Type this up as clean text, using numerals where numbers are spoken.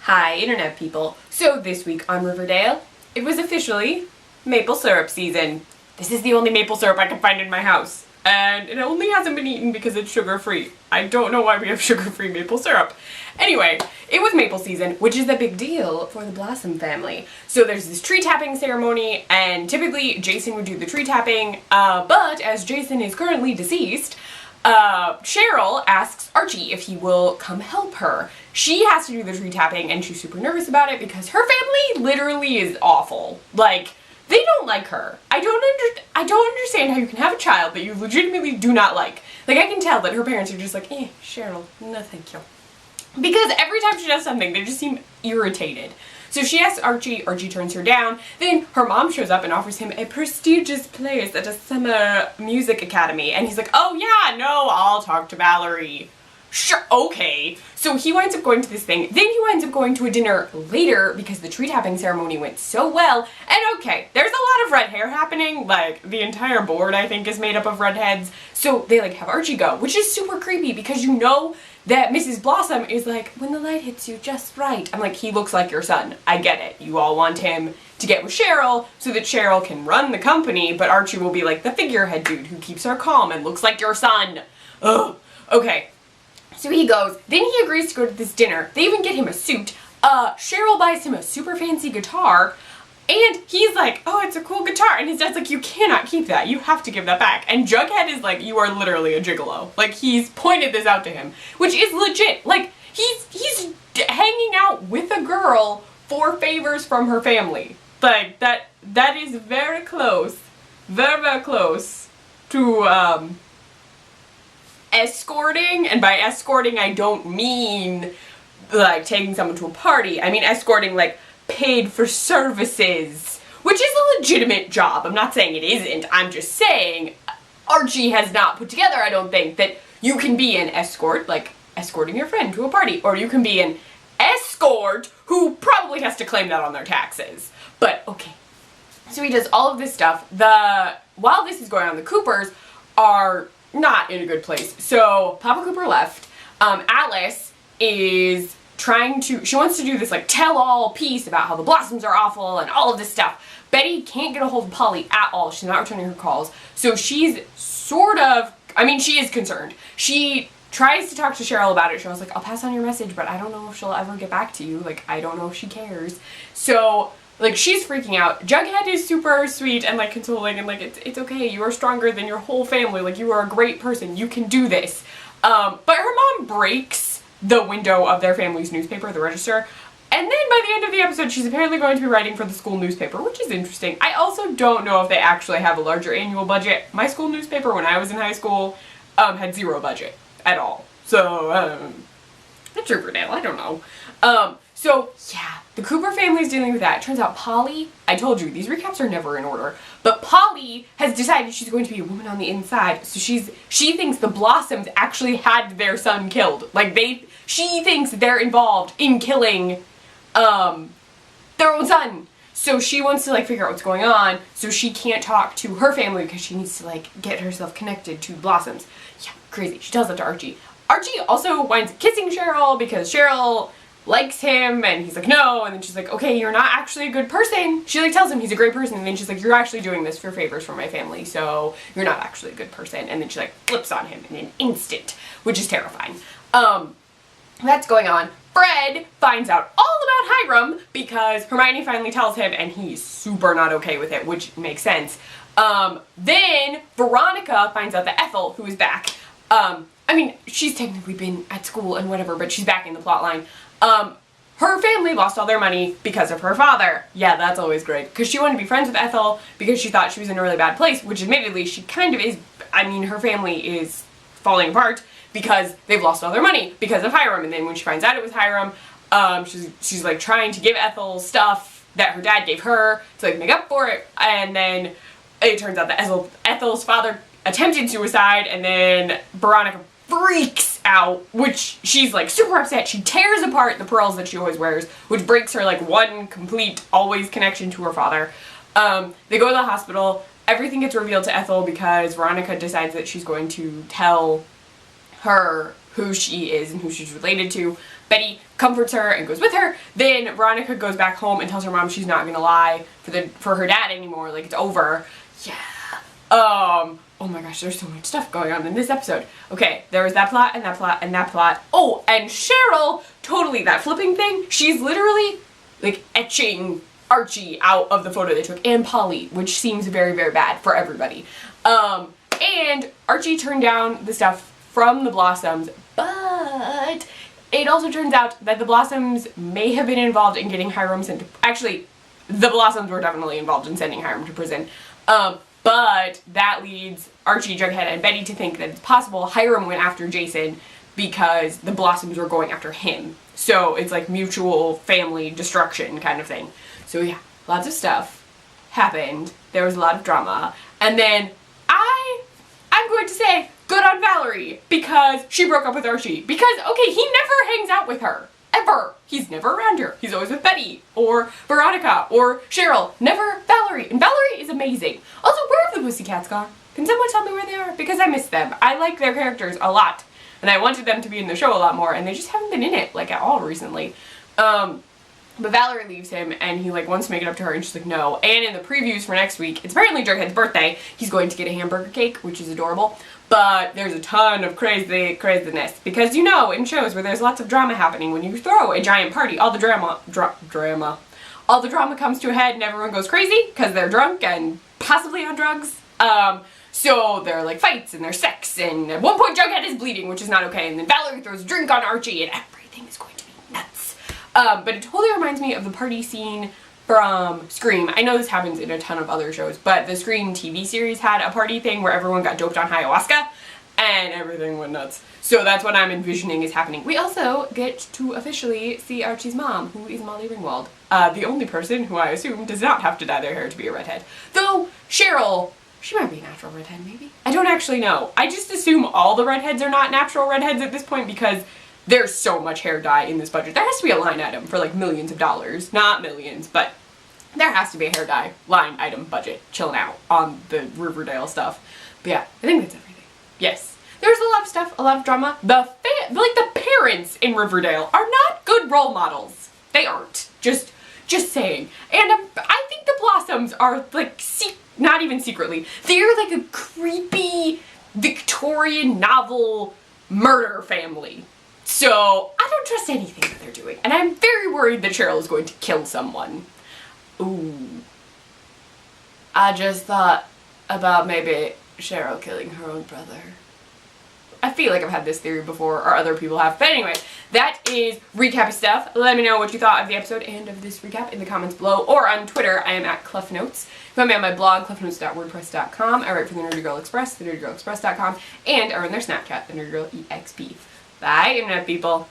Hi, internet people. So this week on Riverdale, it was officially maple syrup season. This is the only maple syrup I can find in my house. And it only hasn't been eaten because it's sugar-free. I don't know why we have sugar-free maple syrup. Anyway, it was maple season, which is a big deal for the Blossom family. So there's this tree tapping ceremony, and typically Jason would do the tree tapping, but as Jason is currently deceased, Cheryl asks Archie if he will come help her. She has to do the tree tapping and she's super nervous about it because her family literally is awful. Like, they don't like her. I don't understand how you can have a child that you legitimately do not like. Like, I can tell that her parents are just like, Cheryl, no thank you. Because every time she does something, they just seem irritated. So she asks Archie, Archie turns her down, then her mom shows up and offers him a prestigious place at a summer music academy, and he's like, oh yeah, no, I'll talk to Valerie. Sure, okay. So he winds up going to this thing, then he winds up going to a dinner later because the tree tapping ceremony went so well, and okay, there's a lot of red hair happening, like, the entire board, I think, is made up of redheads, so they, like, have Archie go, which is super creepy because you know that Mrs. Blossom is like, when the light hits you just right. I'm like, he looks like your son. I get it. You all want him to get with Cheryl so that Cheryl can run the company, but Archie will be like the figurehead dude who keeps her calm and looks like your son. Ugh. Okay. So he goes, then he agrees to go to this dinner. They even get him a suit. Cheryl buys him a super fancy guitar, and he's like, oh, it's a cool guitar. And his dad's like, you cannot keep that. You have to give that back. And Jughead is like, you are literally a gigolo. Like, he's pointed this out to him, which is legit. Like, he's hanging out with a girl for favors from her family. Like, that is very close, very, very close to, escorting. And by escorting, I don't mean, like, taking someone to a party. I mean escorting, like, paid for services, which is a legitimate job. I'm not saying it isn't. I'm just saying Archie has not put together, I don't think, that you can be an escort, like escorting your friend to a party, or you can be an escort who probably has to claim that on their taxes. But okay. So he does all of this stuff. While this is going on, the Coopers are not in a good place. So Papa Cooper left. Alice is she wants to do this like tell-all piece about how the Blossoms are awful and all of this stuff. Betty can't get a hold of Polly at all. She's not returning her calls. So she's sort of, I mean, she is concerned. She tries to talk to Cheryl about it. Cheryl's like, I'll pass on your message, but I don't know if she'll ever get back to you. Like, I don't know if she cares. So, like, she's freaking out. Jughead is super sweet and, like, consoling and, like, it's okay. You are stronger than your whole family. Like, you are a great person. You can do this. But her mom breaks the window of their family's newspaper, the Register, and then by the end of the episode she's apparently going to be writing for the school newspaper, which is interesting. I also don't know if they actually have a larger annual budget. My school newspaper when I was in high school had zero budget at all. So, it's Riverdale, I don't know. So, yeah, the Cooper family's dealing with that. It turns out Polly, I told you, these recaps are never in order, but Polly has decided she's going to be a woman on the inside, so she thinks the Blossoms actually had their son killed. Like, she thinks they're involved in killing, their own son. So she wants to, like, figure out what's going on, so she can't talk to her family because she needs to, like, get herself connected to Blossoms. Yeah, crazy. She tells that to Archie. Archie also winds up kissing Cheryl because Cheryl likes him, and he's like, no, and then she's like, okay, you're not actually a good person. She, like, tells him he's a great person, and then she's like, you're actually doing this for favors from my family, so you're not actually a good person, and then she, like, flips on him in an instant, which is terrifying. That's going on. Fred finds out all about Highr'd because Hermione finally tells him, and he's super not okay with it, which makes sense. Then Veronica finds out that Ethel, who is back, I mean, she's technically been at school and whatever, but she's back in the plotline. Her family lost all their money because of her father. Yeah, that's always great. Because she wanted to be friends with Ethel because she thought she was in a really bad place, which admittedly she kind of is. I mean, her family is falling apart because they've lost all their money because of Highr'd. And then when she finds out it was Highr'd, she's like trying to give Ethel stuff that her dad gave her to like make up for it. And then it turns out that Ethel's father attempted suicide, and then Veronica freaks out, which she's like super upset. She tears apart the pearls that she always wears, which breaks her like one complete always connection to her father. They go to the hospital. Everything gets revealed to Ethel because Veronica decides that she's going to tell her who she is and who she's related to. Betty comforts her and goes with her. Then Veronica goes back home and tells her mom she's not gonna lie for her dad anymore, like it's over. Yeah. Oh my gosh, there's so much stuff going on in this episode. Okay, there was that plot and that plot and that plot. Oh, and Cheryl, totally, that flipping thing, she's literally like etching Archie out of the photo they took, and Polly, which seems very, very bad for everybody. And Archie turned down the stuff from the Blossoms, but it also turns out that the Blossoms may have been involved in getting Highr'd sent to, actually, the Blossoms were definitely involved in sending Highr'd to prison. But that leads Archie, Jughead, and Betty to think that it's possible Highr'd went after Jason because the Blossoms were going after him. So it's like mutual family destruction kind of thing. So yeah, lots of stuff happened. There was a lot of drama. And then I'm going to say good on Valerie because she broke up with Archie. Because, okay, he never hangs out with her. Ever. He's never around her. He's always with Betty or Veronica or Cheryl. Never Valerie. And Valerie is amazing. Also, where have the Pussycats gone? Can someone tell me where they are? Because I miss them. I like their characters a lot. And I wanted them to be in the show a lot more. And they just haven't been in it, like, at all recently. But Valerie leaves him, and he, like, wants to make it up to her, and she's like, no. And in the previews for next week, it's apparently Jughead's birthday. He's going to get a hamburger cake, which is adorable. But there's a ton of craziness. Because, you know, in shows where there's lots of drama happening, when you throw a giant party, all the drama comes to a head, and everyone goes crazy, because they're drunk and possibly on drugs. So there are, like, fights, and there's sex, and at one point Jughead is bleeding, which is not okay, and then Valerie throws a drink on Archie, and everything is going to be nuts. But it totally reminds me of the party scene from Scream. I know this happens in a ton of other shows, but the Scream TV series had a party thing where everyone got doped on ayahuasca, and everything went nuts. So that's what I'm envisioning is happening. We also get to officially see Archie's mom, who is Molly Ringwald. The only person who I assume does not have to dye their hair to be a redhead. Though, Cheryl, she might be a natural redhead, maybe? I don't actually know. I just assume all the redheads are not natural redheads at this point because there's so much hair dye in this budget. There has to be a line item for like millions of dollars. Not millions, but there has to be a hair dye line item budget chilling out on the Riverdale stuff. But yeah, I think that's everything. Yes. There's a lot of stuff, a lot of drama. The parents in Riverdale are not good role models. They aren't. Just saying. And I think the Blossoms are like, not even secretly, they're like a creepy Victorian novel murder family. So, I don't trust anything that they're doing. And I'm very worried that Cheryl is going to kill someone. Ooh. I just thought about maybe Cheryl killing her own brother. I feel like I've had this theory before, or other people have. But anyway, that is recap stuff. Let me know what you thought of the episode and of this recap in the comments below, or on Twitter. I am at CluffNotes. Find me on my blog, cliffnotes.wordpress.com. I write for the Nerdy Girl Express, thenerdygirlexpress.com, and I run their Snapchat, the Nerdy Girl EXP. Bye, Internet people.